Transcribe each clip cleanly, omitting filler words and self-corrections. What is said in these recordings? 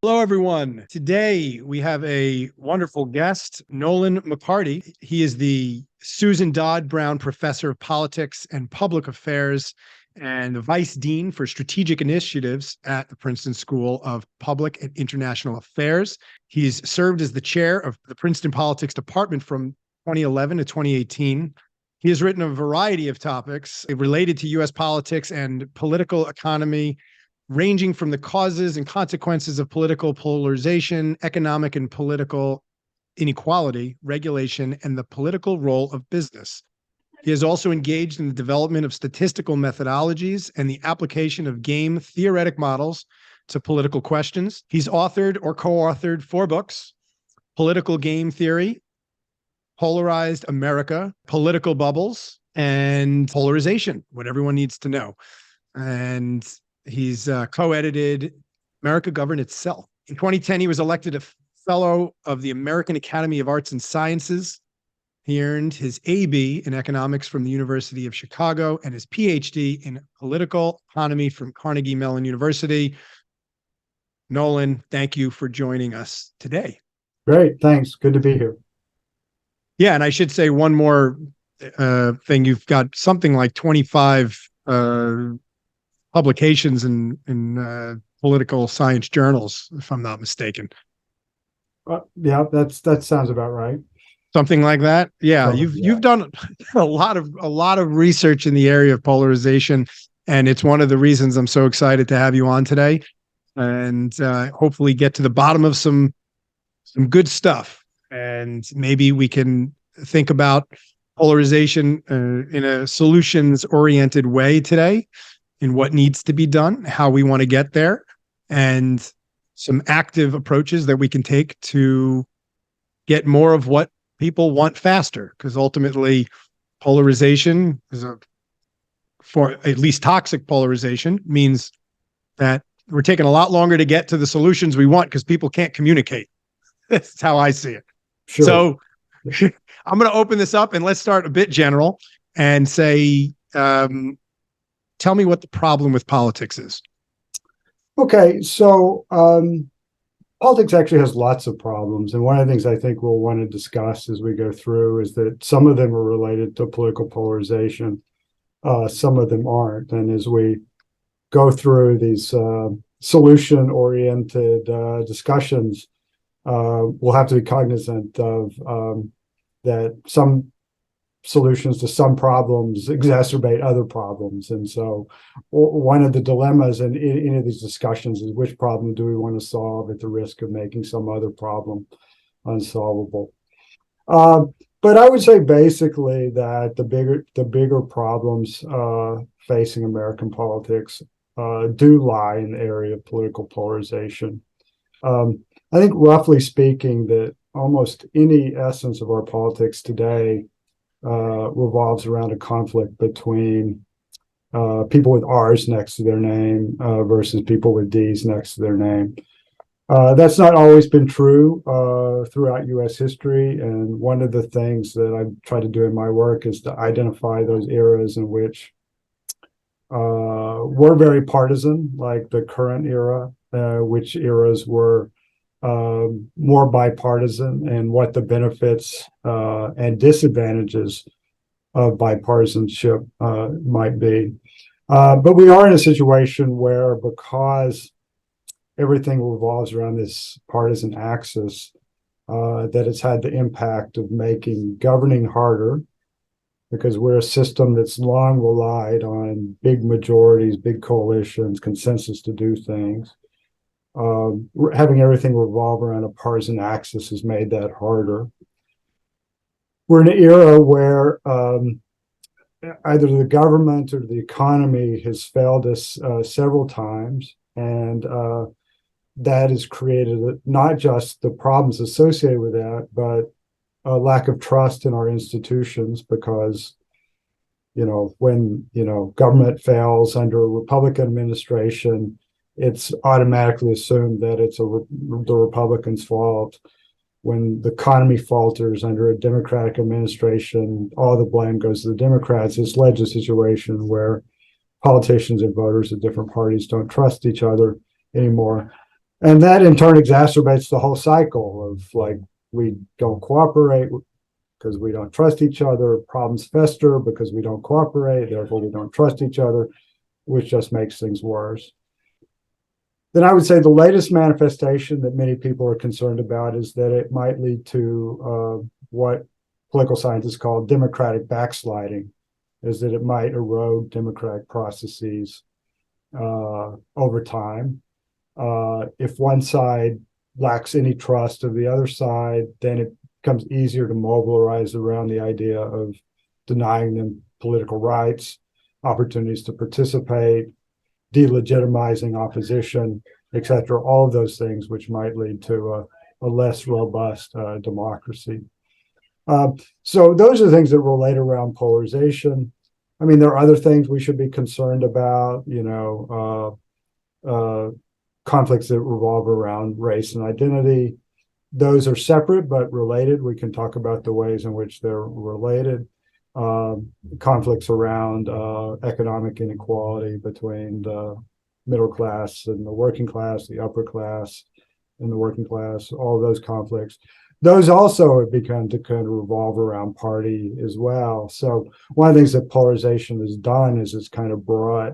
Hello, everyone. Today we have a wonderful guest, Nolan McCarty. He is the Susan Dodd Brown Professor of Politics and Public Affairs and the Vice Dean for Strategic Initiatives at the Princeton School of Public and International Affairs. He's served as the chair of the Princeton Politics Department from 2011 to 2018. He has written a variety of topics related to U.S. politics and political economy, ranging from the causes and consequences of political polarization, economic and political inequality, regulation, and the political role of business. He has also engaged in the development of statistical methodologies and the application of game theoretic models to political questions. He's authored or co-authored 4 books: Political Game Theory, Polarized America, Political Bubbles, and Polarization, What Everyone Needs to Know. And he's co-edited America Govern Itself. In 2010, he was elected a fellow of the American Academy of Arts and Sciences. He earned his AB in economics from the University of Chicago and his PhD in political economy from Carnegie Mellon University. Nolan, thank you for joining us today. Great, thanks. Good to be here. Yeah, and I should say one more thing. You've got something like 25 publications in political science journals, if I'm not mistaken. Yeah, that sounds about right. Something like that. Yeah, So, you've done a lot of research in the area of polarization, and it's one of the reasons I'm so excited to have you on today, and hopefully get to the bottom of some good stuff, and maybe we can think about polarization in a solutions-oriented way today, in what needs to be done, how we want to get there, and some active approaches that we can take to get more of what people want faster. Because ultimately, polarization for at least toxic polarization, means that we're taking a lot longer to get to the solutions we want because people can't communicate. That's how I see it. sure. So I'm going to open this up and let's start a bit general and say, tell me what the problem with politics is. Okay, so politics actually has lots of problems. And one of the things I think we'll want to discuss as we go through is that some of them are related to political polarization. Some of them aren't. And as we go through these solution-oriented discussions, we'll have to be cognizant of that some solutions to some problems exacerbate other problems. And so one of the dilemmas in any of these discussions is, which problem do we want to solve at the risk of making some other problem unsolvable? But I would say basically that the bigger problems facing American politics do lie in the area of political polarization. I think roughly speaking that almost any essence of our politics today revolves around a conflict between people with R's next to their name versus people with D's next to their name. That's not always been true throughout U.S. history, and one of the things that I try to do in my work is to identify those eras in which were very partisan, like the current era, which eras were more bipartisan, and what the benefits and disadvantages of bipartisanship might be. But we are in a situation where, because everything revolves around this partisan axis, that it's had the impact of making governing harder, because we're a system that's long relied on big majorities, big coalitions, consensus to do things. Having everything revolve around a partisan axis has made that harder. We're in an era where either the government or the economy has failed us several times, and that has created not just the problems associated with that, but a lack of trust in our institutions, because when government fails under a Republican administration, it's automatically assumed that it's the Republicans' fault. When the economy falters under a Democratic administration, all the blame goes to the Democrats. It's led to a situation where politicians and voters of different parties don't trust each other anymore. And that in turn exacerbates the whole cycle of like, we don't cooperate because we don't trust each other. Problems fester because we don't cooperate. Therefore, we don't trust each other, which just makes things worse. Then I would say the latest manifestation that many people are concerned about is that it might lead to what political scientists call democratic backsliding, is that it might erode democratic processes over time. If one side lacks any trust of the other side, then it becomes easier to mobilize around the idea of denying them political rights, opportunities to participate, delegitimizing opposition, etc. All of those things which might lead to a less robust democracy. So those are things that relate around polarization. I mean, there are other things we should be concerned about, conflicts that revolve around race and identity. Those are separate but related. We can talk about the ways in which they're related. Conflicts around economic inequality between the middle class and the working class, the upper class and the working class, all those conflicts. Those also have begun to kind of revolve around party as well. So one of the things that polarization has done is it's kind of brought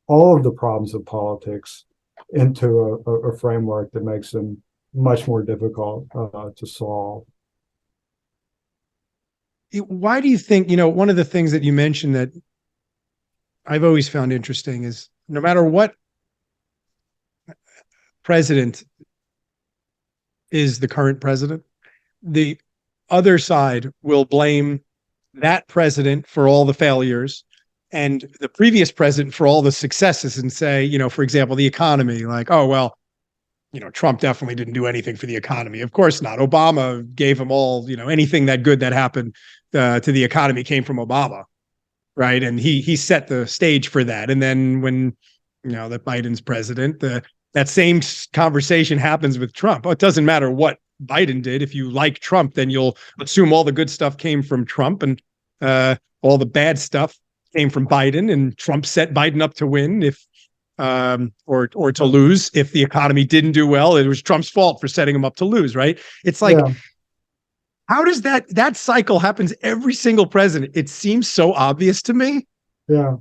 all of the problems of politics into a framework that makes them much more difficult to solve. Why do you think, one of the things that you mentioned that I've always found interesting is no matter what president is the current president, the other side will blame that president for all the failures and the previous president for all the successes and say, for example, the economy, like, oh, well, Trump definitely didn't do anything for the economy. Of course not. Obama gave them all, anything that good that happened to the economy came from Obama, right? And he set the stage for that. And then when, that Biden's president, that same conversation happens with Trump. Oh, it doesn't matter what Biden did. If you like Trump, then you'll assume all the good stuff came from Trump and all the bad stuff came from Biden. And Trump set Biden up to win or to lose. If the economy didn't do well, it was Trump's fault for setting him up to lose, right? It's like, how does that cycle happens every single president? It seems so obvious to me. Yeah.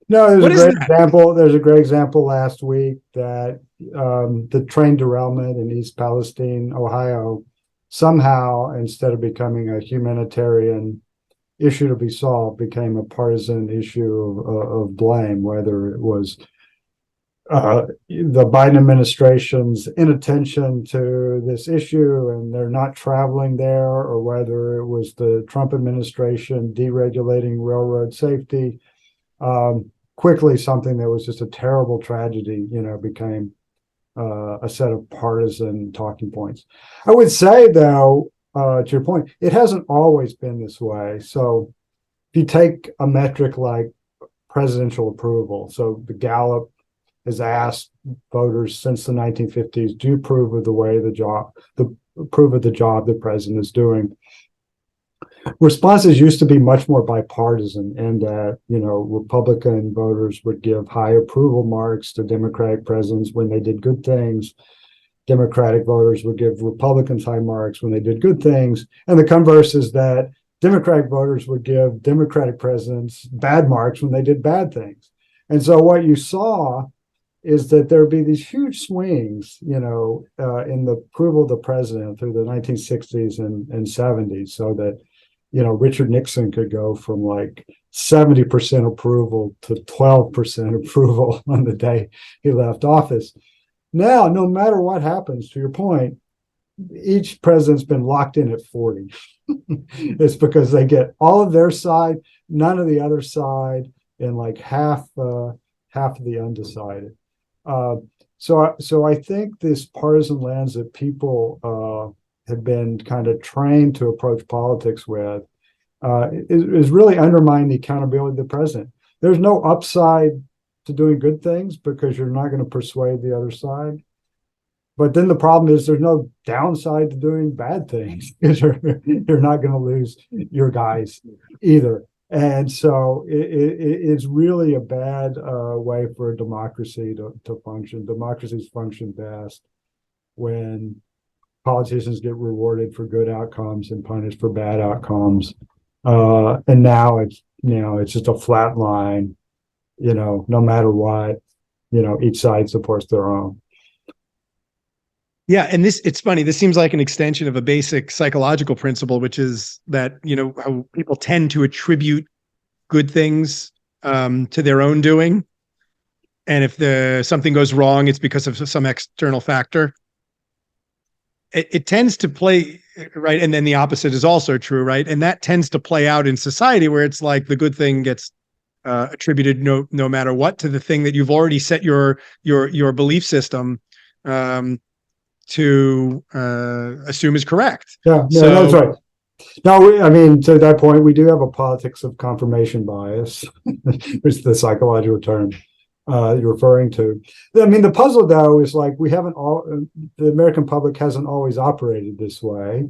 No, there's a great example last week that the train derailment in East Palestine, Ohio, somehow, instead of becoming a humanitarian issue to be solved, became a partisan issue of blame, whether it was the Biden administration's inattention to this issue and they're not traveling there, or whether it was the Trump administration deregulating railroad safety. Quickly, something that was just a terrible tragedy, became a set of partisan talking points. I would say, though, to your point, it hasn't always been this way. So if you take a metric like presidential approval, so the Gallup has asked voters since the 1950s, do you approve of the job the president is doing? Responses used to be much more bipartisan, and that Republican voters would give high approval marks to Democratic presidents when they did good things. Democratic voters would give Republicans high marks when they did good things, and the converse is that Democratic voters would give Democratic presidents bad marks when they did bad things. And so what you saw is that there'd be these huge swings, in the approval of the president through the 1960s and 70s, so that Richard Nixon could go from like 70% approval to 12% approval on the day he left office. Now, no matter what happens, to your point, each president's been locked in at 40. It's because they get all of their side, none of the other side, and like half of the undecided. So I think this partisan lens that people have been kind of trained to approach politics with is really undermining the accountability of the president. There's no upside to doing good things because you're not going to persuade the other side. But then the problem is there's no downside to doing bad things because you're not going to lose your guys either. And so it's really a bad way for a democracy to function. Democracies function best when politicians get rewarded for good outcomes and punished for bad outcomes. And now it's just a flat line, no matter what, each side supports their own. Yeah, and it's funny. This seems like an extension of a basic psychological principle, which is that, how people tend to attribute good things to their own doing. And if something goes wrong, it's because of some external factor. It tends to play, right? And then the opposite is also true, right? And that tends to play out in society where it's like the good thing gets attributed no matter what to the thing that you've already set your belief system to assume is correct. Yeah, no, so that's right. No, I mean, to that point, we do have a politics of confirmation bias, which is the psychological term you're referring to. I mean, the puzzle, though, is like the American public hasn't always operated this way.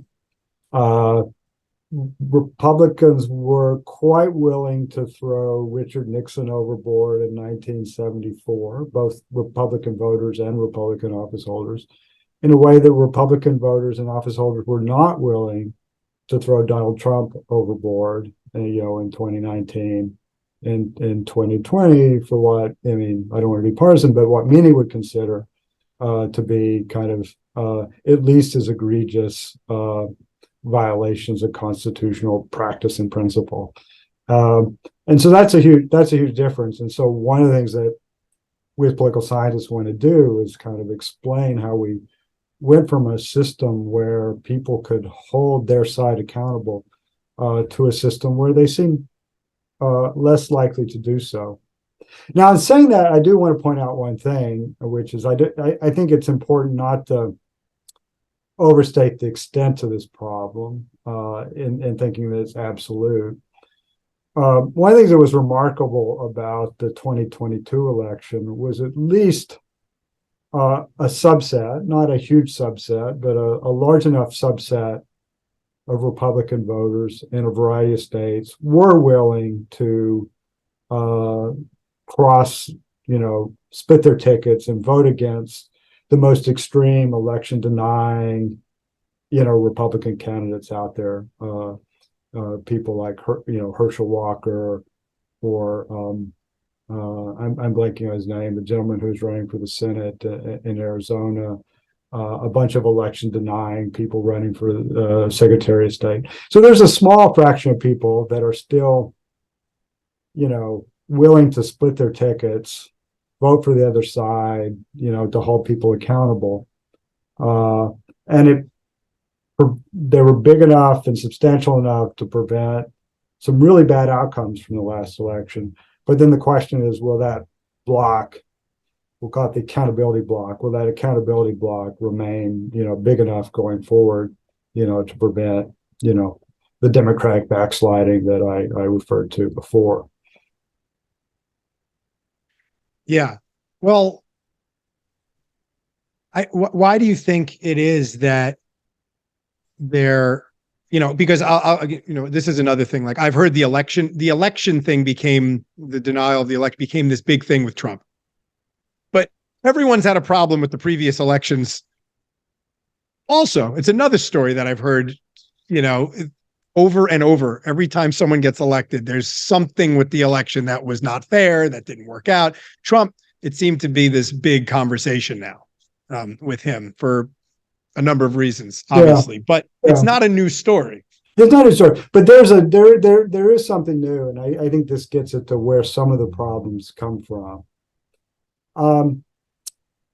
Republicans were quite willing to throw Richard Nixon overboard in 1974, both Republican voters and Republican office holders, in a way that Republican voters and office holders were not willing to throw Donald Trump overboard, in 2019 and in 2020 for what, I mean, I don't want to be partisan, but what many would consider to be kind of at least as egregious violations of constitutional practice and principle. And so that's a huge difference. And so one of the things that we as political scientists want to do is kind of explain how we went from a system where people could hold their side accountable to a system where they seem less likely to do so. Now, in saying that, I do want to point out one thing, which is I think it's important not to overstate the extent of this problem in thinking that it's absolute. One of the things that was remarkable about the 2022 election was at least a subset, not a huge subset, but a large enough subset of Republican voters in a variety of states were willing to split their tickets and vote against the most extreme election denying, Republican candidates out there. People like Herschel Walker, or I'm blanking on his name, the gentleman who's running for the Senate in Arizona, a bunch of election denying people running for Secretary of State. So there's a small fraction of people that are still, willing to split their tickets, vote for the other side, to hold people accountable. And they were big enough and substantial enough to prevent some really bad outcomes from the last election. But then the question is, will that block, we'll call it the accountability block, will that accountability block remain, big enough going forward, to prevent, the Democratic backsliding that I referred to before? Yeah. Well, why do you think it is that they're, because this is another thing. Like I've heard the election thing the denial of the election became this big thing with Trump. But everyone's had a problem with the previous elections. Also, it's another story that I've heard, over and over. Every time someone gets elected, there's something with the election that was not fair, that didn't work out. Trump, it seemed to be this big conversation now with him for a number of reasons, obviously, but it's not a new story. It's not a story, but there is something new, and I think this gets it to where some of the problems come from.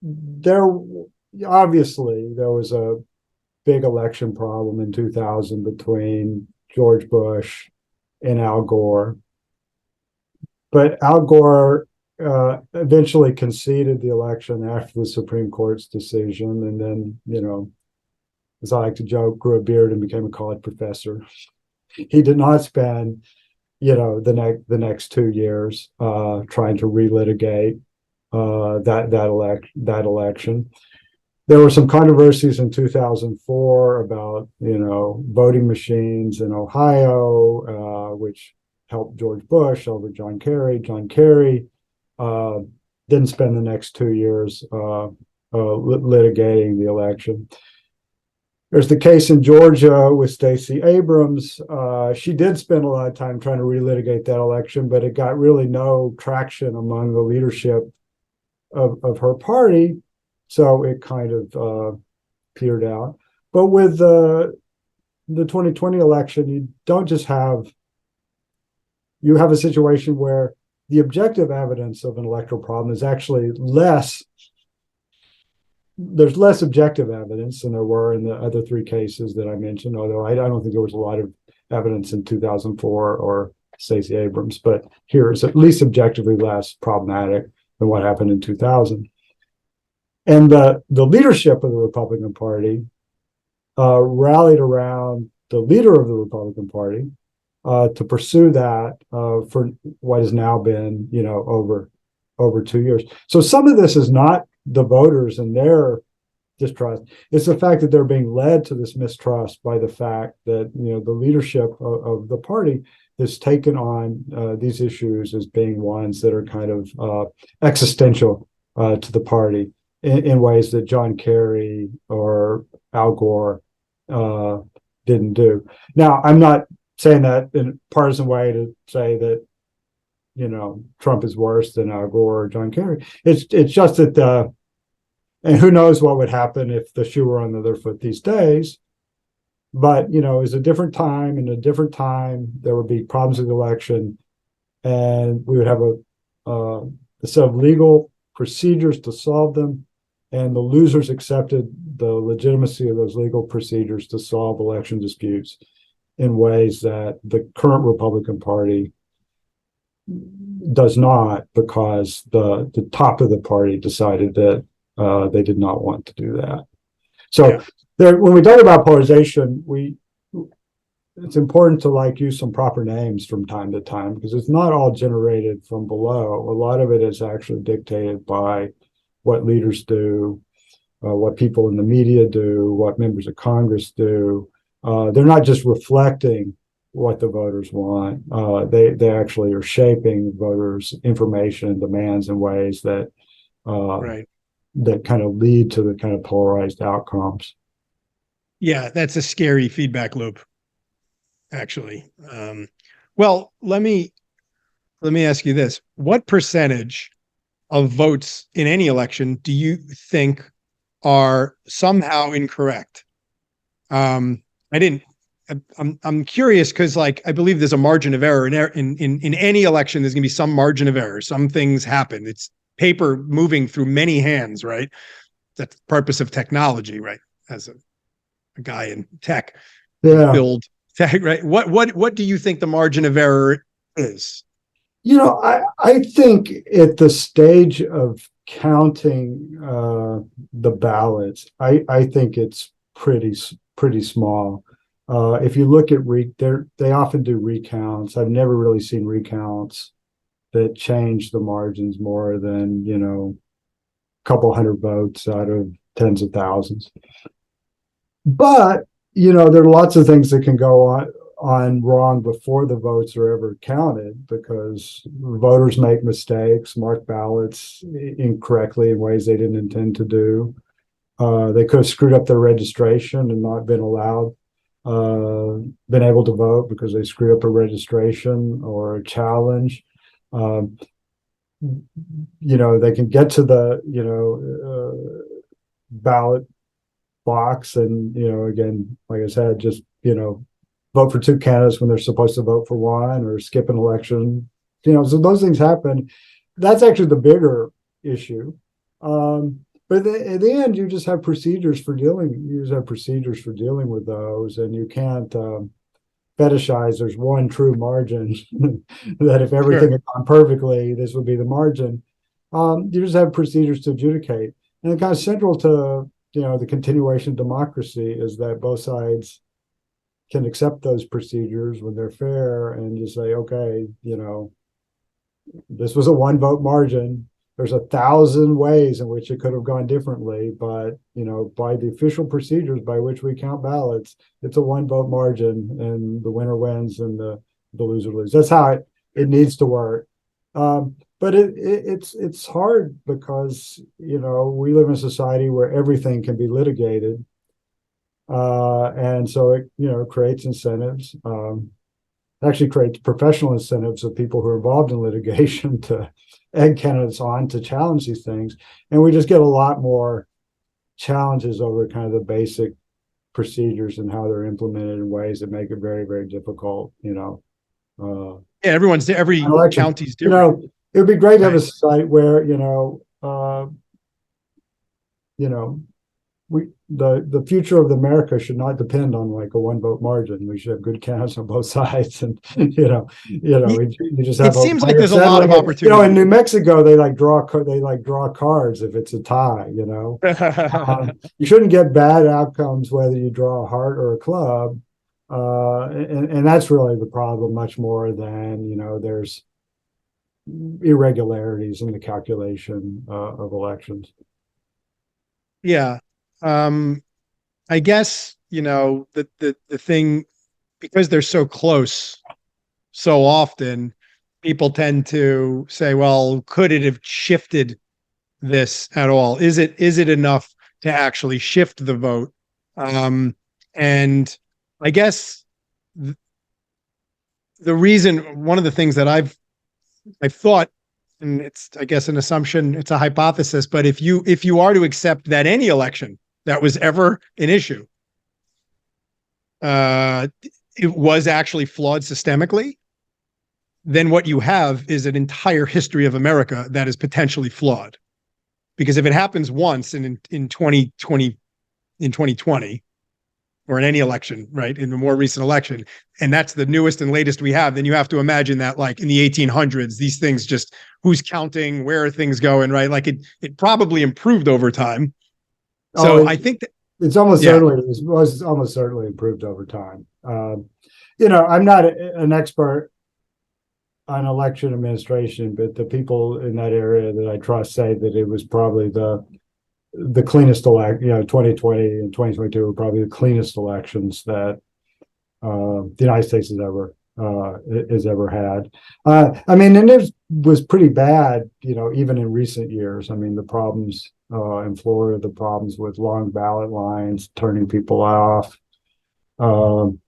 There was a big election problem in 2000 between George Bush and Al Gore, but Al Gore eventually conceded the election after the Supreme Court's decision, and then, as I like to joke, grew a beard and became a college professor. He did not spend, the next 2 years trying to relitigate that election. There were some controversies in 2004 about, voting machines in Ohio, which helped George Bush over John Kerry. John Kerry didn't spend the next 2 years litigating the election. There's the case in Georgia with Stacey Abrams. She did spend a lot of time trying to relitigate that election, but it got really no traction among the leadership of her party. So it kind of petered out. But with the 2020 election, you have a situation where the objective evidence of an electoral problem is actually less. There's less objective evidence than there were in the other three cases that I mentioned, although I don't think there was a lot of evidence in 2004 or Stacey Abrams, but here is at least objectively less problematic than what happened in 2000. And the leadership of the Republican Party rallied around the leader of the Republican Party to pursue that for what has now been, over 2 years. So some of this is not the voters and their distrust. It's the fact that they're being led to this mistrust by the fact that, the leadership of the party has taken on these issues as being ones that are kind of existential to the party in ways that John Kerry or Al Gore didn't do. Now, I'm not saying that in a partisan way to say that, Trump is worse than Al Gore or John Kerry. It's just that, and who knows what would happen if the shoe were on the other foot these days. But, it's a different time. In a different time, there would be problems with the election, and we would have a set of legal procedures to solve them. And the losers accepted the legitimacy of those legal procedures to solve election disputes in ways that the current Republican Party does not, because the top of the party decided that they did not want to do that. So when we talk about polarization, it's important to use some proper names from time to time, because it's not all generated from below. A lot of it is actually dictated by what leaders do, what people in the media do, what members of Congress do. They're not just reflecting what the voters want. They actually are shaping voters' information and demands in ways that that kind of lead to the kind of polarized outcomes. Yeah, that's a scary feedback loop, actually. Well, let me ask you this. What percentage of votes in any election do you think are somehow incorrect? I'm curious because, I believe there's a margin of error in any election. There's going to be some margin of error. Some things happen. It's paper moving through many hands, right? That's the purpose of technology, right? As a guy in tech, build tech, right? What do you think the margin of error is? I think at the stage of counting the ballots, I think it's pretty small. If you look at they often do recounts. I've never really seen recounts that change the margins more than a couple hundred votes out of tens of thousands. But there are lots of things that can go on wrong before the votes are ever counted, because voters make mistakes, mark ballots incorrectly in ways they didn't intend to do. They could have screwed up their registration and not been able to vote because they screwed up a registration or a challenge. They can get to the ballot box and again, like I said, just vote for two candidates when they're supposed to vote for one, or skip an election. So those things happen. That's actually the bigger issue. But at the end, you just have procedures for dealing with those, and you can't fetishize. There's one true margin that if everything had gone perfectly, this would be the margin. You just have procedures to adjudicate, and kind of central to the continuation of democracy is that both sides can accept those procedures when they're fair and just say, okay, this was a one vote margin. There's 1,000 ways in which it could have gone differently, but by the official procedures by which we count ballots, it's a one vote margin, and the winner wins, and the lose or lose. That's how it needs to work. But it's hard because, we live in a society where everything can be litigated. And so it, creates incentives, actually creates professional incentives of people who are involved in litigation to egg candidates on to challenge these things. And we just get a lot more challenges over kind of the basic procedures and how they're implemented in ways that make it very, very difficult, Yeah, every elections. county's different. It would be great to have a Right. society where, the future of America should not depend on like a one vote margin. We should have good candidates on both sides, and you just have It seems like there's a lot of opportunity. In New Mexico, they draw cards if it's a tie. You shouldn't get bad outcomes whether you draw a heart or a club, and that's really the problem, much more than there's irregularities in the calculation of elections. Yeah. I guess, the thing, because they're so close so often, people tend to say, well, could it have shifted this at all? Is it enough to actually shift the vote? And I guess the reason, one of the things that I've thought, and it's, I guess, an assumption, it's a hypothesis, but if you are to accept that any election that was ever an issue, it was actually flawed systemically, then what you have is an entire history of America that is potentially flawed. Because if it happens once in 2020, or in any election, right, in the more recent election, and that's the newest and latest we have, then you have to imagine that, like, in the 1800s, these things just, who's counting, where are things going, right? Like it probably improved over time. So I think that it's almost certainly, it was almost certainly improved over time. I'm not an expert on election administration, but the people in that area that I trust say that it was probably the cleanest 2020 and 2022 were probably the cleanest elections that the United States has ever had. And it was pretty bad, even in recent years. I mean, the problems in Florida, the problems with long ballot lines, turning people off, those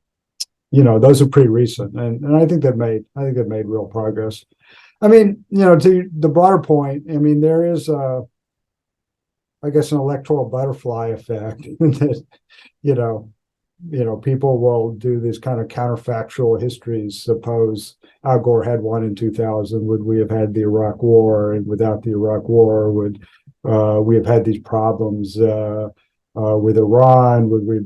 are pretty recent, and I think they've made real progress. I mean, to the broader point, I mean, there is I guess an electoral butterfly effect that, people will do these kind of counterfactual histories. Suppose Al Gore had won in 2000, would we have had the Iraq War? And without the Iraq War, would we have had these problems with Iran? Would we,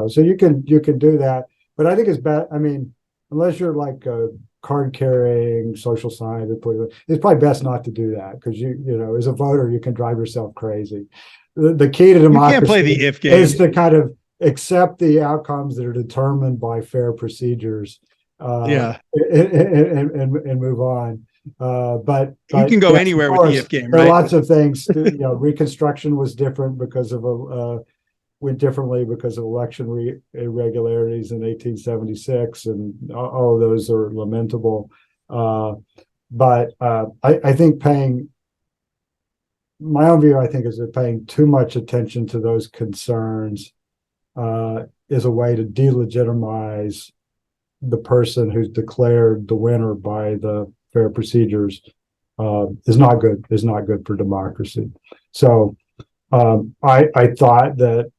so you can do that. But I think it's bad. I mean, unless you're like a card-carrying social scientist, it's probably best not to do that, because as a voter, you can drive yourself crazy. The key to democracy, you can't play the if game, is to kind of accept the outcomes that are determined by fair procedures, and move on. But you can go anywhere with the if game, right? There are lots of things. Reconstruction was different because of went differently because of election irregularities in 1876, and all of those are lamentable. But I think my own view, I think, is that paying too much attention to those concerns is a way to delegitimize the person who's declared the winner by the fair procedures. Is not good for democracy. So I thought that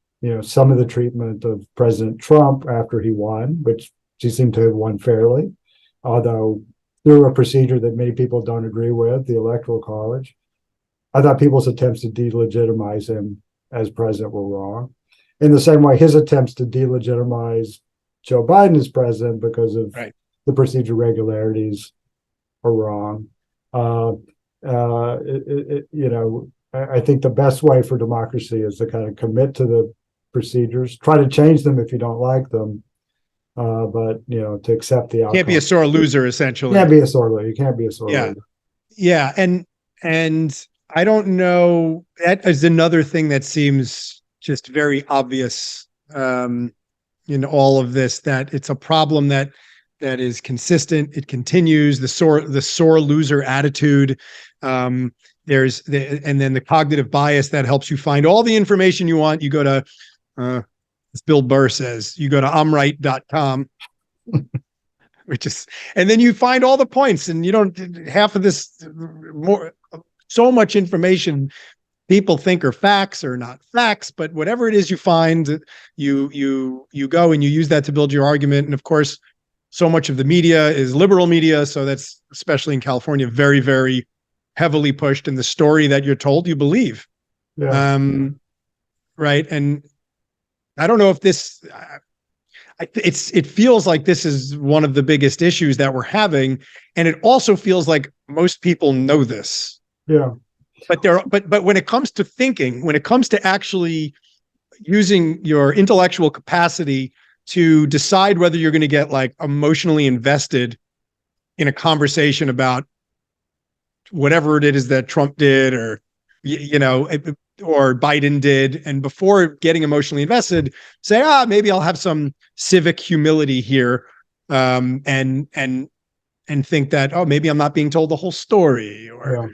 some of the treatment of President Trump after he won, which he seemed to have won fairly, although through a procedure that many people don't agree with, the Electoral College, I thought people's attempts to delegitimize him as president were wrong. In the same way, his attempts to delegitimize Joe Biden as president because of the procedure regularities are wrong. I think the best way for democracy is to kind of commit to the procedures, try to change them if you don't like them, but to accept the outcome. Can't be a sore loser, essentially. You can't be a sore loser. You can't be a sore loser. Yeah, and I don't know. That is another thing that seems just very obvious in all of this, that it's a problem that that is consistent. It continues the sore loser attitude. And then the cognitive bias that helps you find all the information you want. You go to, as Bill Burr says, you go to imright.com, and then you find all the points, and you don't, half of this so much information people think are facts or not facts, but whatever it is you find, you go and you use that to build your argument. And of course, so much of the media is liberal media. So that's, especially in California, very, very heavily pushed. And the story that you're told, you believe. Yeah. Right. And I don't know if this, it feels like this is one of the biggest issues that we're having. And it also feels like most people know this. Yeah. But when it comes to thinking, when it comes to actually using your intellectual capacity to decide whether you're going to get like emotionally invested in a conversation about whatever it is that Trump did, or, or Biden did, and before getting emotionally invested, say, maybe I'll have some civic humility here, and think that, maybe I'm not being told the whole story, or. Yeah.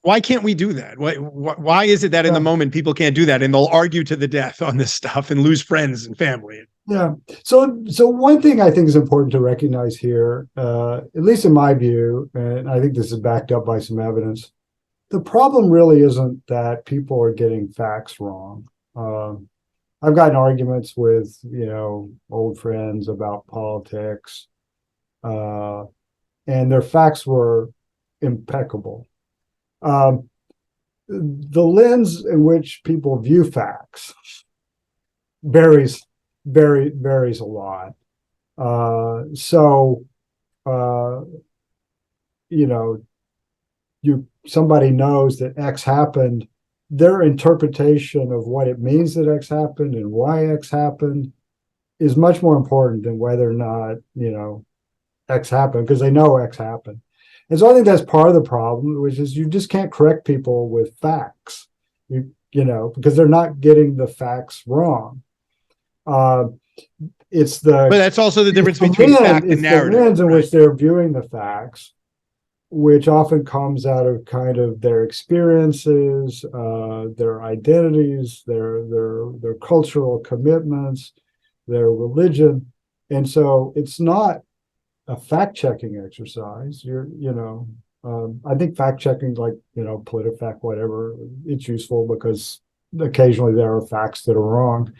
Why can't we do that? Why is it that in the moment people can't do that, and they'll argue to the death on this stuff and lose friends and family? Yeah. So one thing I think is important to recognize here, at least in my view, and I think this is backed up by some evidence, the problem really isn't that people are getting facts wrong. I've gotten arguments with, old friends about politics, and their facts were impeccable. The lens in which people view facts varies a lot. Somebody knows that X happened, their interpretation of what it means that X happened and why X happened is much more important than whether or not, X happened, because they know X happened. And so I think that's part of the problem, which is you just can't correct people with facts, because they're not getting the facts wrong. But that's also the difference between fact and narrative. The lens in which they're viewing the facts, which often comes out of kind of their experiences, their identities, their cultural commitments, their religion. And so it's not a fact-checking exercise. I think fact-checking, like, PolitiFact, whatever, it's useful because occasionally there are facts that are wrong.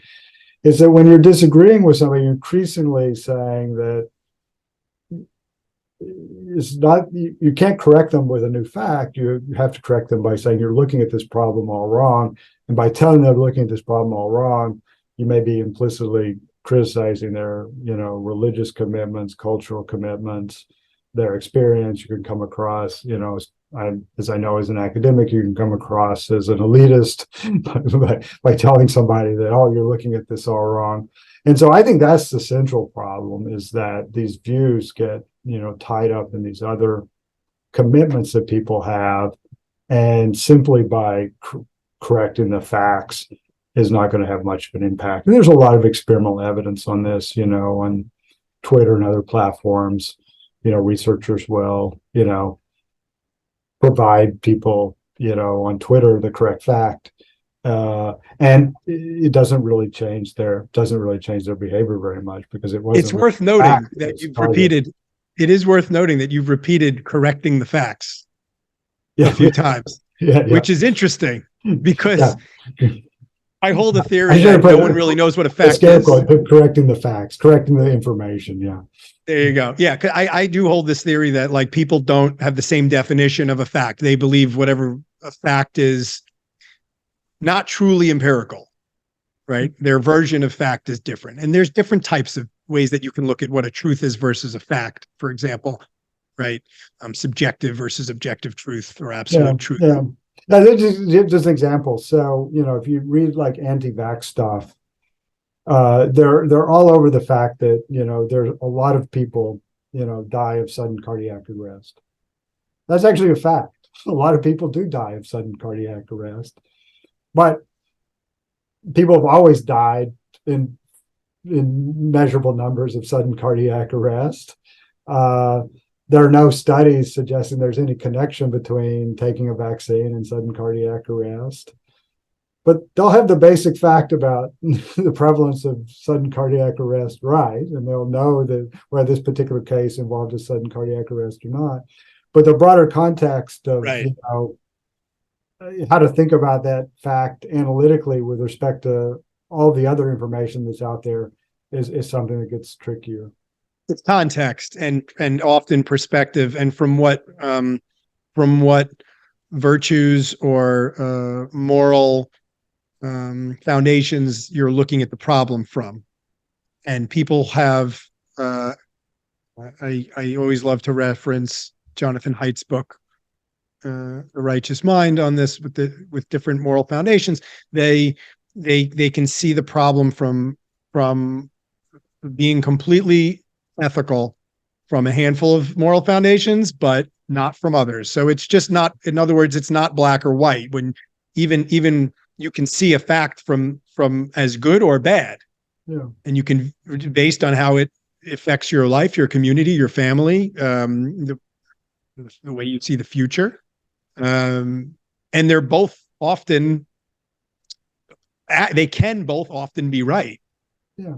Is that when you're disagreeing with somebody, you're increasingly saying that it's not, you can't correct them with a new fact. You have to correct them by saying you're looking at this problem all wrong. And by telling them they're looking at this problem all wrong, you may be implicitly criticizing their, religious commitments, cultural commitments, their experience. You can come across, as I know as an academic, you can come across as an elitist by telling somebody that, you're looking at this all wrong. And so I think that's the central problem, is that these views get, tied up in these other commitments that people have, and simply by correcting the facts is not going to have much of an impact. And there's a lot of experimental evidence on this, on Twitter and other platforms. Researchers will, provide people, on Twitter the correct fact, and it doesn't really change their behavior very much, because it wasn't. It's worth noting that you've repeated. It is worth noting that you've repeated correcting the facts a few times, which is interesting, because I hold a theory that no one really knows what a fact is. Correcting the facts, correcting the information. Yeah. There you go. Yeah. I do hold this theory that, like, people don't have the same definition of a fact. They believe whatever a fact is not truly empirical, right? Their version of fact is different. And there's different types of ways that you can look at what a truth is versus a fact, for example, right? Subjective versus objective truth, or absolute truth. Yeah. Now, just an example. So, if you read like anti-vax stuff, they're all over the fact that, there's a lot of people, die of sudden cardiac arrest. That's actually a fact. A lot of people do die of sudden cardiac arrest, but people have always died in in measurable numbers of sudden cardiac arrest. There are no studies suggesting there's any connection between taking a vaccine and sudden cardiac arrest. But they'll have the basic fact about the prevalence of sudden cardiac arrest right, and they'll know that whether this particular case involved a sudden cardiac arrest or not. But the broader context of Right. How to think about that fact analytically with respect to all the other information that's out there is something that gets trickier. It's context and often perspective, and from what virtues or moral foundations you're looking at the problem from. And people have I always love to reference Jonathan Haidt's book, The Righteous Mind, on this with different moral foundations. They can see the problem from being completely ethical from a handful of moral foundations, but not from others. So it's just not, in other words, it's not black or white. When even you can see a fact from as good or bad. Yeah. And you can, based on how it affects your life, your community, your family, the way you see the future. And they're both often, they can both often be right. Yeah.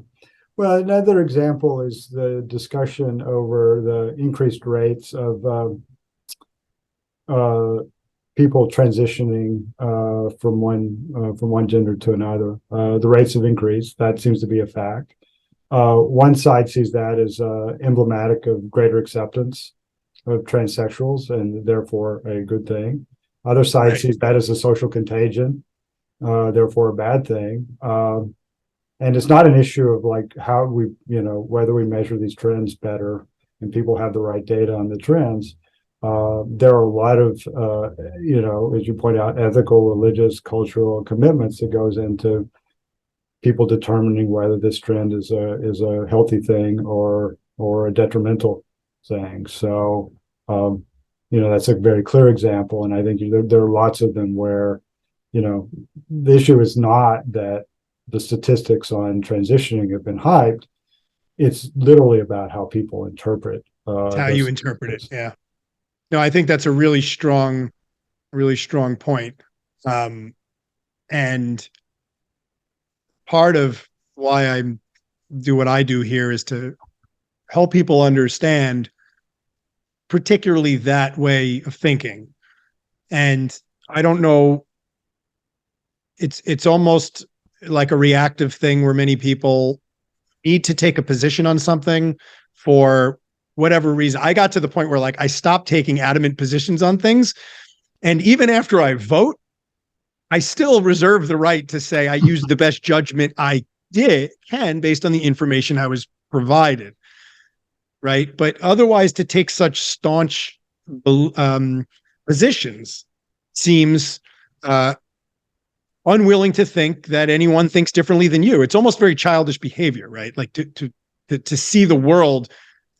Well, another example is the discussion over the increased rates of people transitioning from one gender to another. The rates have increased. That seems to be a fact. One side sees that as emblematic of greater acceptance of transsexuals, and therefore a good thing. Other side sees that as a social contagion, therefore a bad thing. And it's not an issue of like how we, whether we measure these trends better and people have the right data on the trends. There are a lot of, as you point out, ethical, religious, cultural commitments that goes into people determining whether this trend is a healthy thing or a detrimental thing. So, that's a very clear example. And I think there are lots of them where, the issue is not that the statistics on transitioning have been hyped. It's literally about how people interpret. How you interpret it. Yeah. No, I think that's a really strong point. And part of why I do what I do here is to help people understand particularly that way of thinking. And I don't know, it's almost like a reactive thing where many people need to take a position on something for whatever reason. I got to the point where like I stopped taking adamant positions on things. And even after I vote, I still reserve the right to say I used the best judgment I can based on the information I was provided. Right. But otherwise, to take such staunch positions seems unwilling to think that anyone thinks differently than you. It's almost very childish behavior, right? Like to see the world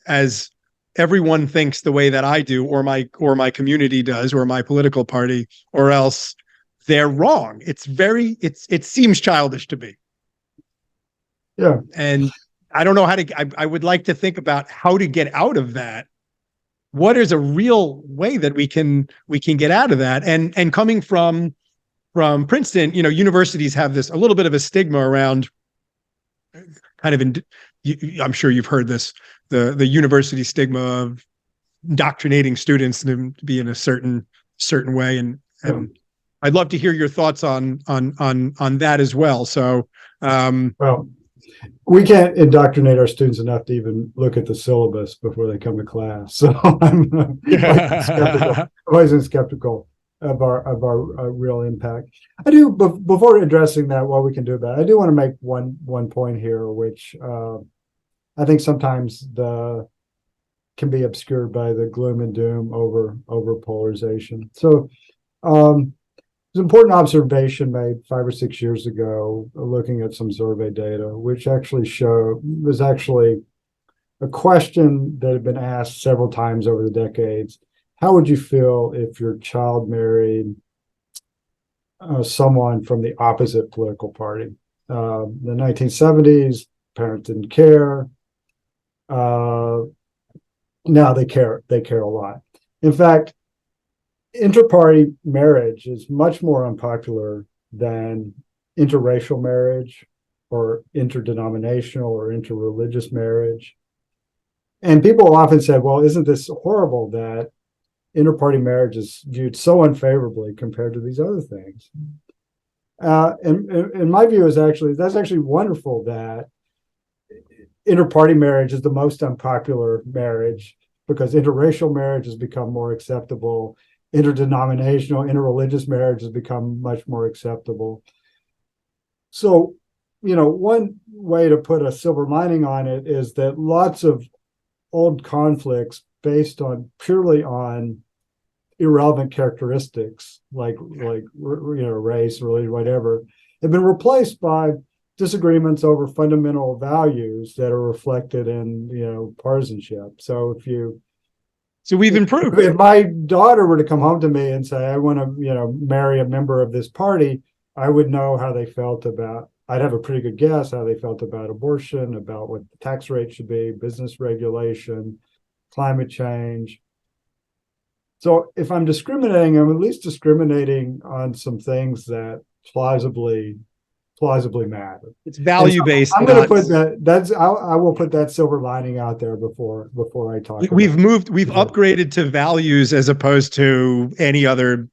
as everyone thinks the way that I do, or my community does, or my political party, or else they're wrong. It seems childish to me. Yeah. And I don't know I would like to think about how to get out of that. What is a real way that we can get out of that? And coming from Princeton, universities have a little bit of a stigma around kind of, I'm sure you've heard this, the university stigma of indoctrinating students to be in a certain way. And I'd love to hear your thoughts on that as well. So, well, we can't indoctrinate our students enough to even look at the syllabus before they come to class. So I'm always skeptical of our real impact. I do, before addressing that, what we can do about it, I do want to make one point here, which I think sometimes can be obscured by the gloom and doom over polarization. So there's an important observation made 5 or 6 years ago, looking at some survey data, which actually was actually a question that had been asked several times over the decades. How would you feel if your child married someone from the opposite political party? The 1970s, parents didn't care. Now they care. They care a lot. In fact, interparty marriage is much more unpopular than interracial marriage or interdenominational or interreligious marriage. And people often said, well, isn't this horrible that interparty marriage is viewed so unfavorably compared to these other things? And my view is that's actually wonderful that interparty marriage is the most unpopular marriage because interracial marriage has become more acceptable. Interdenominational, interreligious marriage has become much more acceptable. So, one way to put a silver lining on it is that lots of old conflicts based purely on irrelevant characteristics like race, religion, whatever, have been replaced by disagreements over fundamental values that are reflected in partisanship. So we've improved. If my daughter were to come home to me and say, I want to marry a member of this party, I would know how they felt about, I'd have a pretty good guess how they felt about abortion, about what the tax rate should be, business regulation, climate change. So if I'm discriminating, I'm at least discriminating on some things that plausibly matter. It's value-based. I'm going to put that. I will put that silver lining out there before I talk. We've upgraded to values as opposed to any other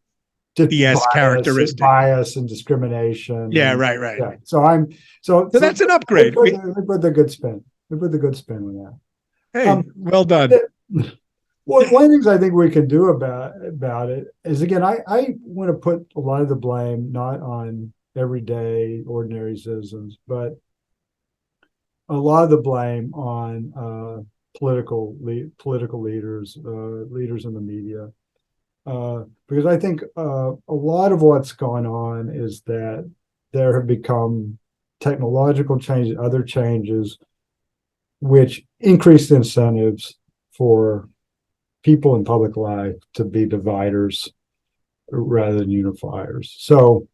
BS characteristic. Bias and discrimination. Yeah, right. Yeah. So that's an upgrade. We put the good spin. We put the good spin on that. Hey, well done. Well, one of the things I think we can do about it is, again, I want to put a lot of the blame not on everyday ordinary citizens, but a lot of the blame on political leaders, leaders in the media, because I think a lot of what's gone on is that there have become technological changes, other changes, which increased incentives for people in public life to be dividers rather than unifiers. So,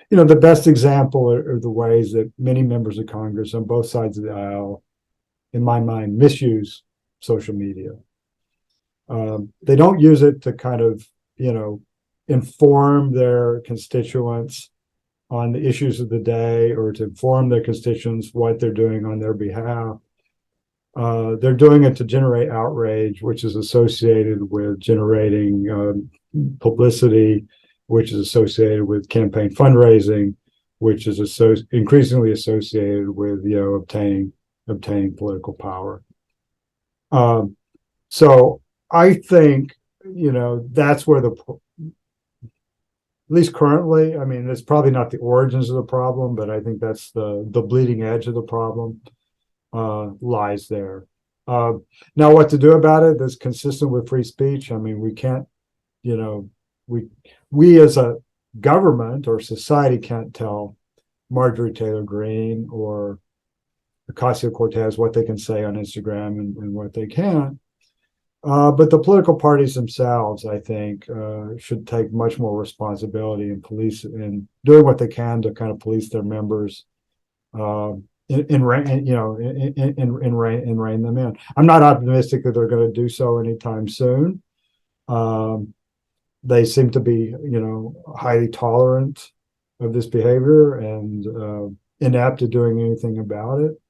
the best example are the ways that many members of Congress on both sides of the aisle, in my mind, misuse social media. They don't use it to kind of, inform their constituents on the issues of the day or to inform their constituents what they're doing on their behalf. They're doing it to generate outrage, which is associated with generating publicity, which is associated with campaign fundraising, which is increasingly associated with obtaining political power. So I think that's where at least currently, I mean, it's probably not the origins of the problem, but I think that's the bleeding edge of the problem. Lies there. Now, what to do about it that's consistent with free speech? I mean, we can't, we as a government or society can't tell Marjorie Taylor Greene or Ocasio-Cortez what they can say on Instagram and what they can't. But the political parties themselves, I think, should take much more responsibility in doing what they can to kind of police their members. And rein them in. I'm not optimistic that they're going to do so anytime soon. They seem to be, highly tolerant of this behavior and inept at doing anything about it.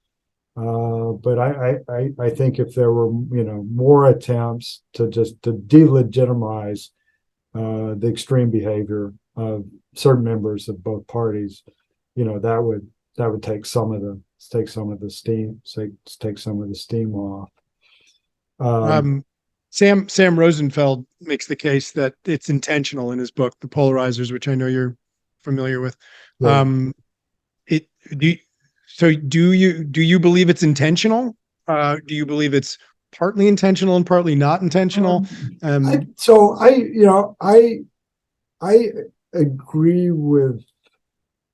But I think if there were, more attempts to delegitimize the extreme behavior of certain members of both parties, that would take some of the steam off. Sam Rosenfeld makes the case that it's intentional in his book, The Polarizers, which I know you're familiar with. Yeah. Do you believe it's intentional? Do you believe it's partly intentional and partly not intentional? I agree with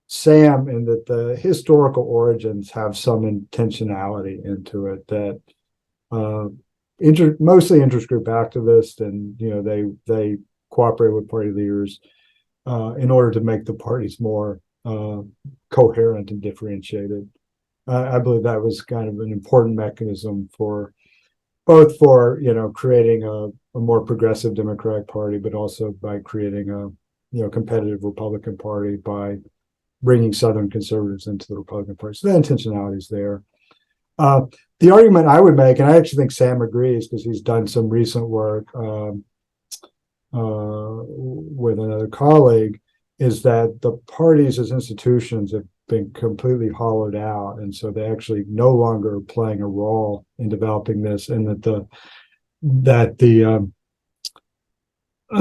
Sam in that the historical origins have some intentionality into it, that mostly interest group activists, and they cooperate with party leaders in order to make the parties more coherent and differentiated. I believe that was kind of an important mechanism for both for creating a more progressive Democratic Party, but also by creating a competitive Republican Party by bringing Southern conservatives into the Republican Party. So the intentionality is there. The argument I would make, and I actually think Sam agrees because he's done some recent work with another colleague, is that the parties as institutions have been completely hollowed out, and so they actually no longer are playing a role in developing this, and that the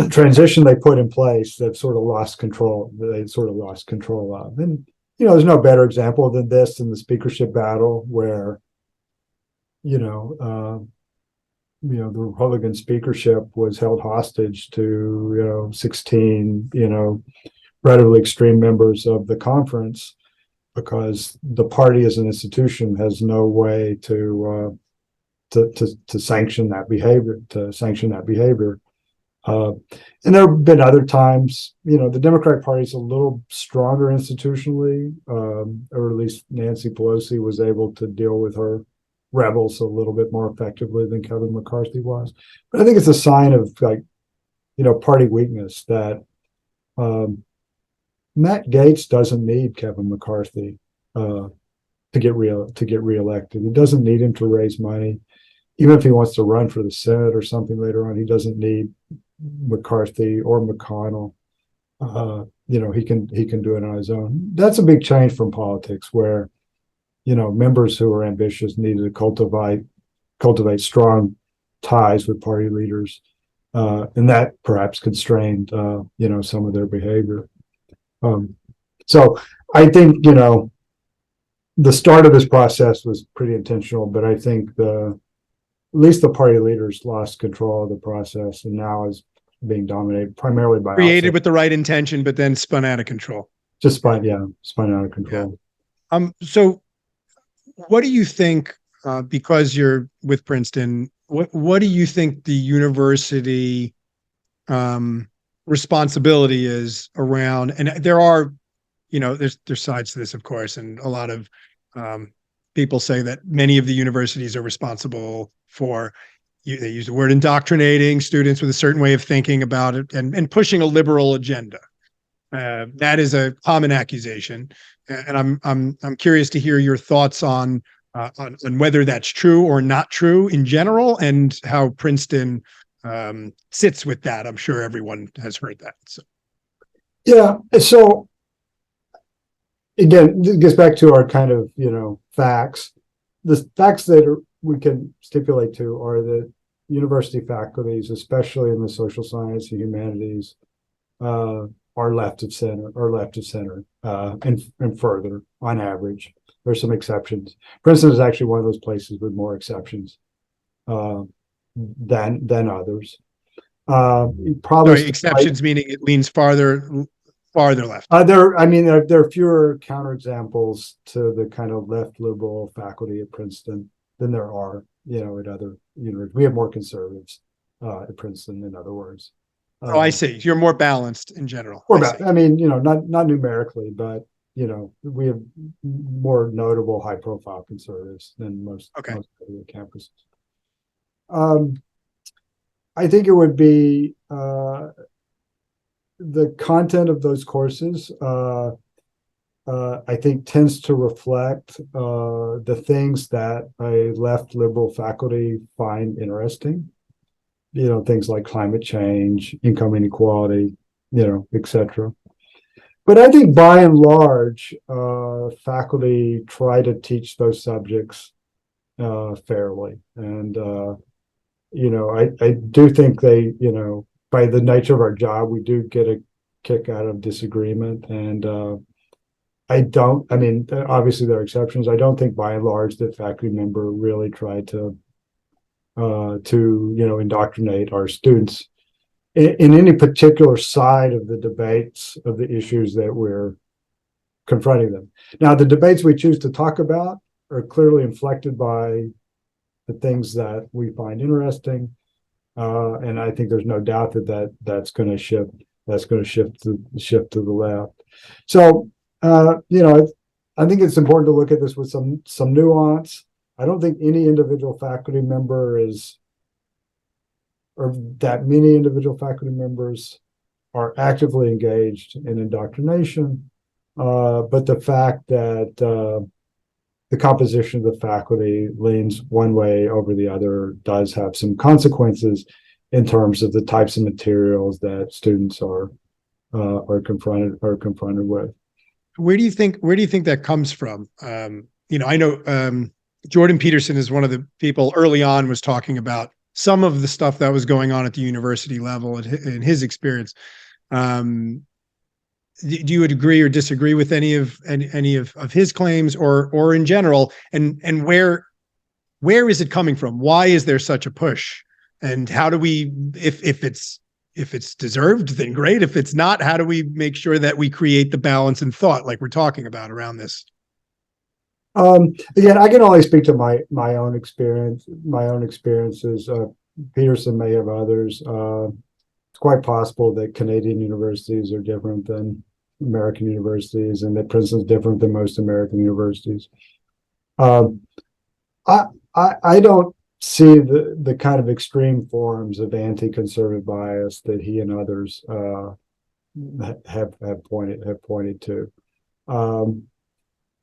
transition they put in place, they've sort of lost control. They sort of lost control of, and there's no better example than this in the speakership battle, where the Republican speakership was held hostage to 16 relatively extreme members of the conference, because the party as an institution has no way to sanction that behavior. And there have been other times, the Democratic Party is a little stronger institutionally, or at least Nancy Pelosi was able to deal with her rebels a little bit more effectively than Kevin McCarthy was. But I think it's a sign of party weakness that Matt Gaetz doesn't need Kevin McCarthy to get reelected. He doesn't need him to raise money. Even if he wants to run for the Senate or something later on, he doesn't need McCarthy or McConnell. He can do it on his own. That's a big change from politics, where members who are ambitious needed to cultivate strong ties with party leaders, and that perhaps constrained some of their behavior. So I think the start of this process was pretty intentional, but I think at least the party leaders lost control of the process, and now is being dominated primarily by created with the right intention, but then spun out of control. Spun out of control. Yeah. So what do you think, because you're with Princeton, what do you think the university responsibility is around? And there are, there's sides to this, of course, and a lot of people say that many of the universities are responsible for, they use the word indoctrinating students with a certain way of thinking about it, and pushing a liberal agenda. That is a common accusation, and I'm curious to hear your thoughts on whether that's true or not true in general, and how Princeton sits with that. I'm sure everyone has heard that. So. Yeah. So again, it gets back to our kind of facts. The facts that we can stipulate to are that university faculties, especially in the social science and humanities, are left of center, and further on average. There's some exceptions. Princeton is actually one of those places with more exceptions than others. Probably exceptions meaning it leans farther left. There are fewer counterexamples to the kind of left liberal faculty at Princeton than there are, at other universities. We have more conservatives at Princeton, in other words. I see. You're more balanced in general. Not numerically, but we have more notable high-profile conservatives than most other campuses. I think it would be the content of those courses. I think tends to reflect the things that a left liberal faculty find interesting. Things like climate change, income inequality, etc. But I think by and large, faculty try to teach those subjects fairly. And, I do think they, by the nature of our job, we do get a kick out of disagreement. And obviously there are exceptions. I don't think by and large the faculty member really tried to indoctrinate our students in any particular side of the debates of the issues that we're confronting them. Now, the debates we choose to talk about are clearly inflected by the things that we find interesting, and I think there's no doubt that's going to shift. That's going to shift to the left. So, I think it's important to look at this with some nuance. I don't think any individual faculty member is, or that many individual faculty members are actively engaged in indoctrination. But the fact that the composition of the faculty leans one way over the other does have some consequences in terms of the types of materials that students are confronted with. Where do you think that comes from? I know Jordan Peterson is one of the people early on was talking about some of the stuff that was going on at the university level in his experience. Do you agree or disagree with any of his claims, or in general, and where is it coming from? Why is there such a push? And how do we, if it's deserved, then great. If it's not, how do we make sure that we create the balance in thought like we're talking about around this? Again, I can only speak to my own experiences. Peterson may have others. It's quite possible that Canadian universities are different than American universities, and that Princeton is different than most American universities. I don't see the kind of extreme forms of anti-conservative bias that he and others have pointed to.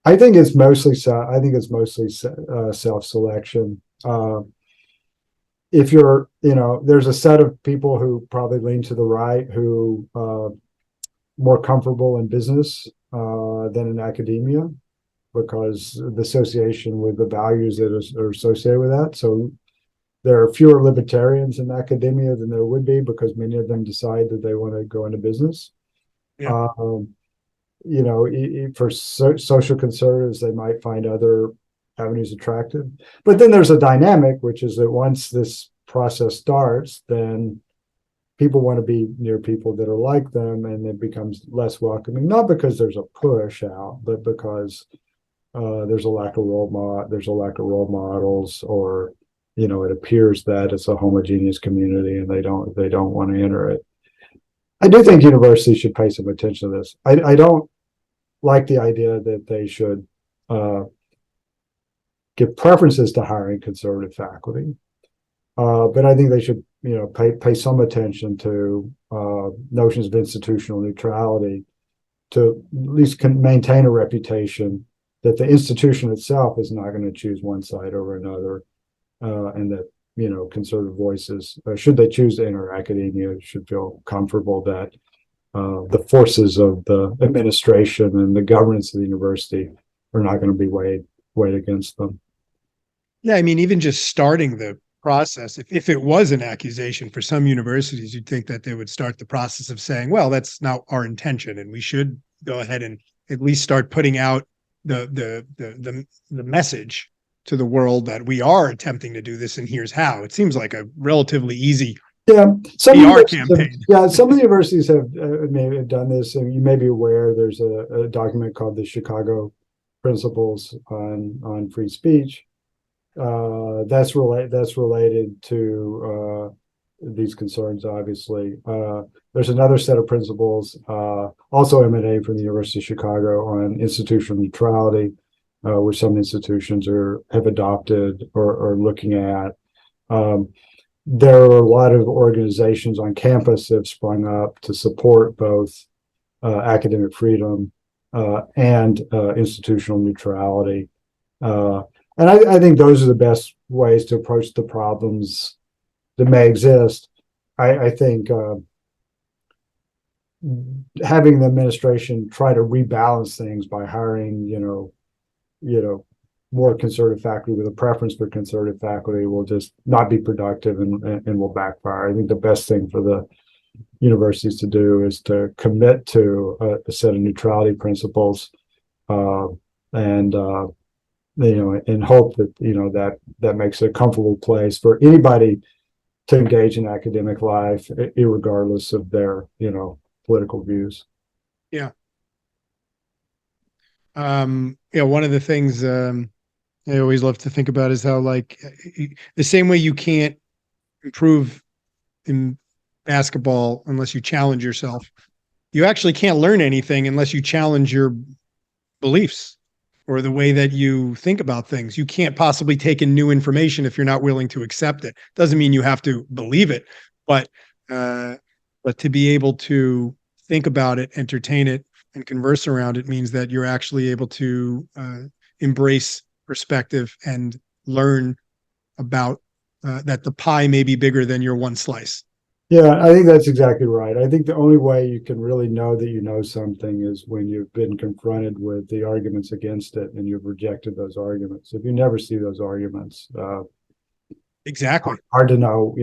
I think it's mostly self-selection. If you're, there's a set of people who probably lean to the right who more comfortable in business than in academia, because the association with the values that are associated with that. So there are fewer libertarians in academia than there would be, because many of them decide that they want to go into business. Yeah. For social conservatives, they might find other avenues attractive. But then there's a dynamic, which is that once this process starts, then people want to be near people that are like them, and it becomes less welcoming, not because there's a push out, but because there's a lack of role models, or it appears that it's a homogeneous community and they don't want to enter it. I do think universities should pay some attention to this. I don't like the idea that they should give preferences to hiring conservative faculty, but I think they should pay some attention to notions of institutional neutrality, to at least maintain a reputation that the institution itself is not going to choose one side over another, and that conservative voices, should they choose to enter academia, should feel comfortable that the forces of the administration and the governance of the university are not going to be weighed against them. Yeah, I mean, even just starting the process, if it was an accusation for some universities, you'd think that they would start the process of saying, well, that's not our intention, and we should go ahead and at least start putting out the message to the world that we are attempting to do this, and here's how. It seems like a relatively easy PR campaign. Some of the universities may have done this, and you may be aware there's a document called the Chicago Principles on Free Speech. That's related to these concerns, obviously. There's another set of principles also emanating from the University of Chicago on institutional neutrality, which some institutions have adopted or are looking at. There are a lot of organizations on campus that have sprung up to support both academic freedom and institutional neutrality. And I think those are the best ways to approach the problems that may exist. I think having the administration try to rebalance things by hiring, more conservative faculty with a preference for conservative faculty will just not be productive and will backfire. I think the best thing for the universities to do is to commit to a set of neutrality principles, and hope that that makes it a comfortable place for anybody to engage in academic life, irregardless of their political views. Yeah. One of the things I always love to think about is how, like, the same way you can't improve in basketball unless you challenge yourself, you actually can't learn anything unless you challenge your beliefs. or the way that you think about things. You can't possibly take in new information if you're not willing to accept it. Doesn't mean you have to believe it, but to be able to think about it, entertain it, and converse around it means that you're actually able to embrace perspective and learn about that the pie may be bigger than your one slice. Yeah, I think that's exactly right. I think the only way you can really know that you know something is when you've been confronted with the arguments against it and you've rejected those arguments. If you never see those arguments, exactly, hard to know,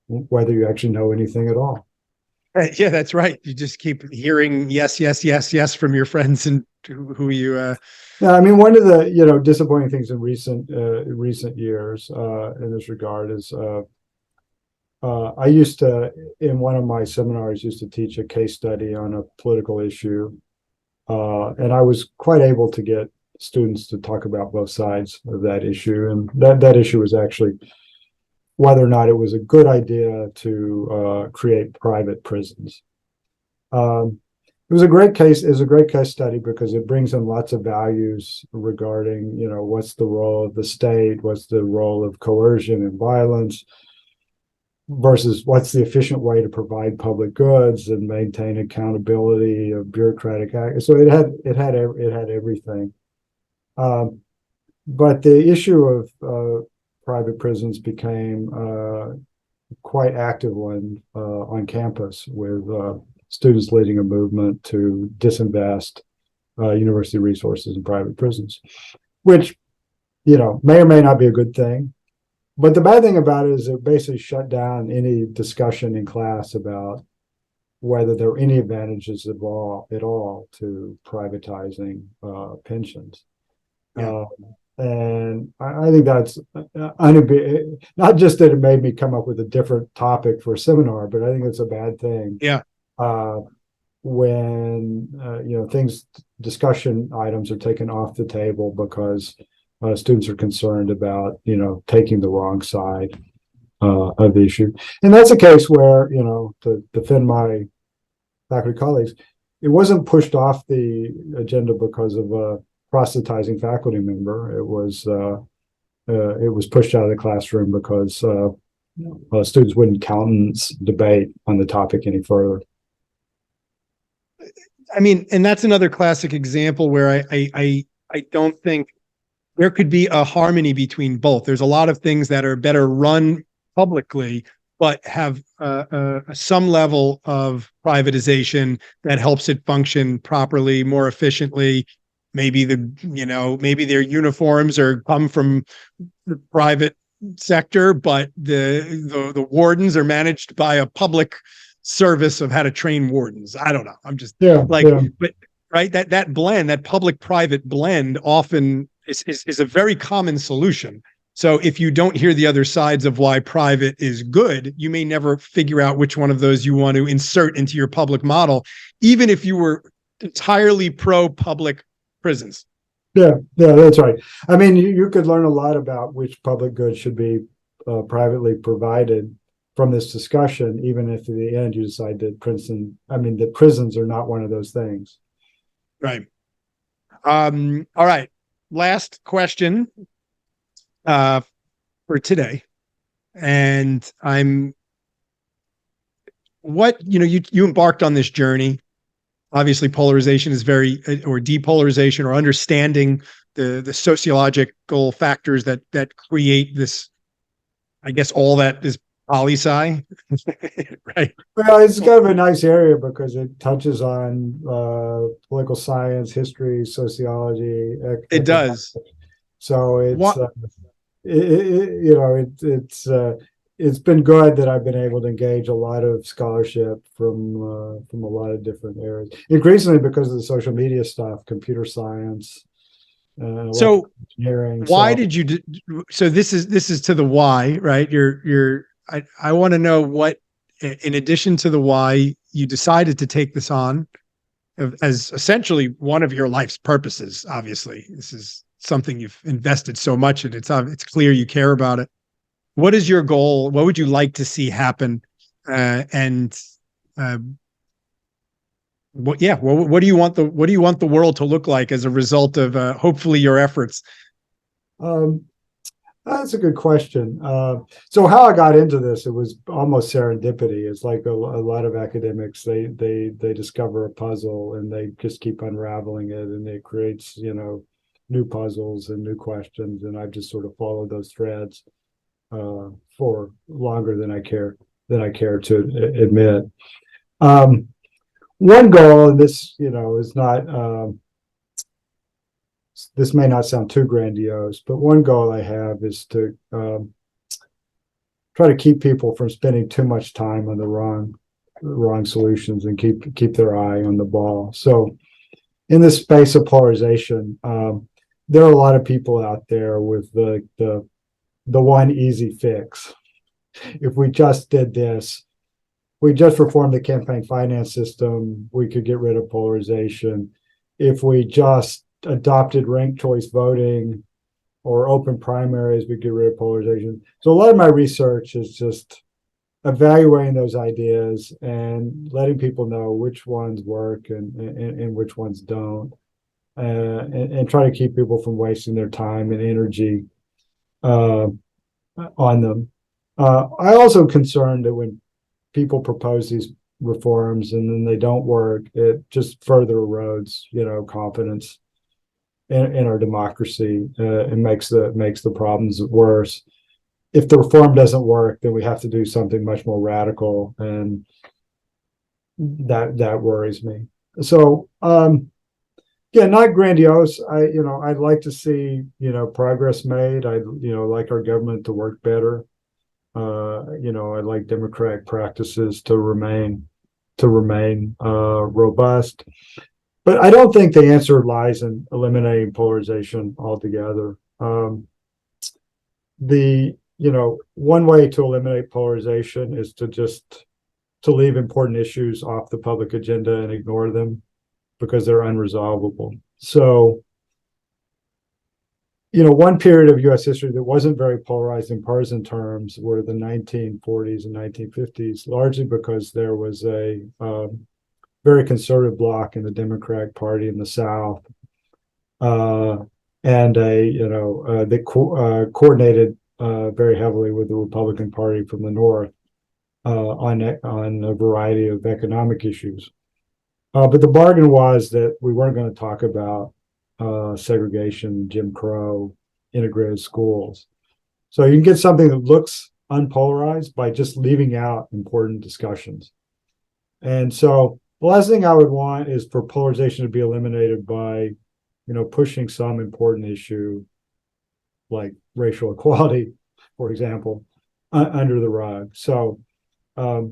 whether you actually know anything at all. Yeah, that's right. You just keep hearing yes, yes, yes, yes from your friends and who you. Yeah, I mean, one of the disappointing things in recent years in this regard is. I used to, in one of my seminars, used to teach a case study on a political issue. And I was quite able to get students to talk about both sides of that issue. And that issue was actually whether or not it was a good idea to create private prisons. It was a great case. It was a great case study because it brings in lots of values regarding, what's the role of the state, what's the role of coercion and violence, versus what's the efficient way to provide public goods and maintain accountability of bureaucratic act. So it had everything. But the issue of private prisons became quite active one on campus, with students leading a movement to disinvest university resources in private prisons, which may or may not be a good thing. But the bad thing about it is it basically shut down any discussion in class about whether there are any advantages at all to privatizing pensions. Yeah. And I think that's not just that it made me come up with a different topic for a seminar, but I think it's a bad thing. Yeah. When discussion items are taken off the table because students are concerned about, taking the wrong side of the issue. And that's a case where, to defend my faculty colleagues, it wasn't pushed off the agenda because of a proselytizing faculty member. It was pushed out of the classroom because students wouldn't countenance debate on the topic any further. I mean, and that's another classic example where I don't think there could be a harmony between both. There's a lot of things that are better run publicly, but have some level of privatization that helps it function properly, more efficiently. Maybe maybe their uniforms come from the private sector, but the wardens are managed by a public service of how to train wardens. I don't know. I'm just but right, that blend, that public-private blend, often is a very common solution. So if you don't hear the other sides of why private is good, you may never figure out which one of those you want to insert into your public model, even if you were entirely pro-public prisons. Yeah, that's right. I mean, you could learn a lot about which public goods should be privately provided from this discussion, even if in the end you decide that that prisons are not one of those things. Right. All right. Last question for today. And you embarked on this journey. Obviously, polarization is or depolarization, or understanding the sociological factors that create this, I guess, all that is poli-sci, right? Well, it's kind of a nice area because it touches on political science, history, sociology. It does. So it's been good that I've been able to engage a lot of scholarship from a lot of different areas, increasingly because of the social media stuff, computer science. So engineering. Why did you? So this is to the why, right? I want to know what, in addition to the why, you decided to take this on as essentially one of your life's purposes. Obviously, this is something you've invested so much in. It's clear you care about it. What is your goal? What would you like to see happen? what do you want the world to look like as a result of hopefully your efforts? Um, that's a good question. So how I got into this, it was almost serendipity. It's like a lot of academics, they discover a puzzle and they just keep unraveling it, and it creates, new puzzles and new questions. And I've just sort of followed those threads for longer than I care to admit. One goal, and this, is not. This may not sound too grandiose, but one goal I have is to try to keep people from spending too much time on the wrong solutions and keep their eye on the ball. So, in this space of polarization, there are a lot of people out there with the one easy fix. If we just did this, we just reformed the campaign finance system, we could get rid of polarization. If we just adopted ranked choice voting or open primaries, we get rid of polarization. So a lot of my research is just evaluating those ideas and letting people know which ones work and which ones don't, and try to keep people from wasting their time and energy on them. I also concerned that when people propose these reforms and then they don't work, it just further erodes, confidence in our democracy, and makes the problems worse. If the reform doesn't work, then we have to do something much more radical, and that worries me. So, yeah, not grandiose. I'd like to see, progress made. I'd like our government to work better. I'd like democratic practices to remain robust. But I don't think the answer lies in eliminating polarization altogether. One way to eliminate polarization is to leave important issues off the public agenda and ignore them because they're unresolvable. So, one period of U.S. history that wasn't very polarized in partisan terms were the 1940s and 1950s, largely because there was a very conservative bloc in the Democratic Party in the South, and they coordinated very heavily with the Republican Party from the North on a variety of economic issues. But the bargain was that we weren't going to talk about segregation, Jim Crow, integrated schools. So you can get something that looks unpolarized by just leaving out important discussions. And so the last thing I would want is for polarization to be eliminated by, pushing some important issue like racial equality, for example, under the rug. So I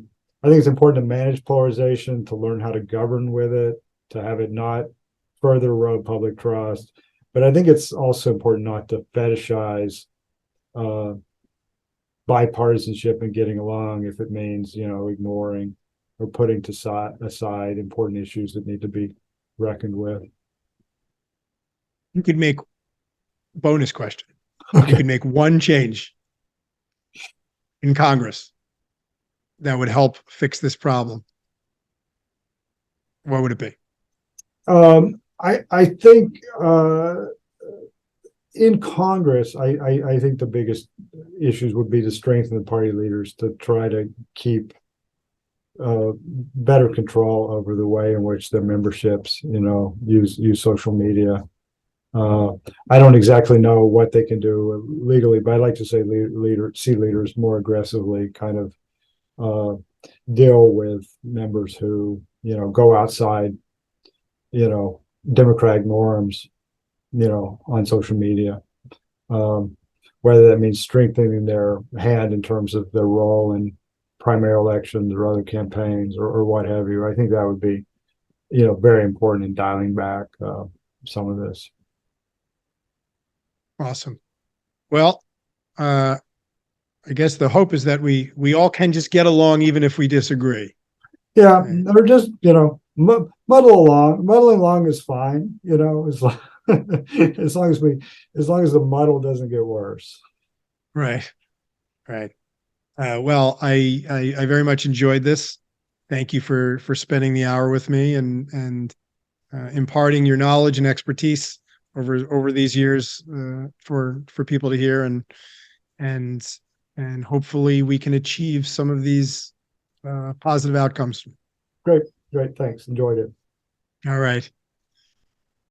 think it's important to manage polarization, to learn how to govern with it, to have it not further erode public trust. But I think it's also important not to fetishize bipartisanship and getting along if it means, ignoring or putting aside important issues that need to be reckoned with. You could make bonus question. Okay. You could make one change in Congress that would help fix this problem. What would it be? I think in Congress, I think the biggest issues would be to strengthen the party leaders to try to keep better control over the way in which their memberships, use social media. I don't exactly know what they can do legally, but I'd like to say see leaders more aggressively kind of deal with members who, go outside, democratic norms, on social media. Whether that means strengthening their hand in terms of their role in primary elections or other campaigns or what have you. I think that would be, very important in dialing back some of this. Awesome. Well, I guess the hope is that we all can just get along even if we disagree. Yeah, or just, muddle along. Muddling along is fine, as long as the muddle doesn't get worse. Right. Well, I very much enjoyed this, thank you for spending the hour with me and imparting your knowledge and expertise over these years for people to hear, and and hopefully we can achieve some of these positive outcomes. Great, great. Thanks. Enjoyed it. All right.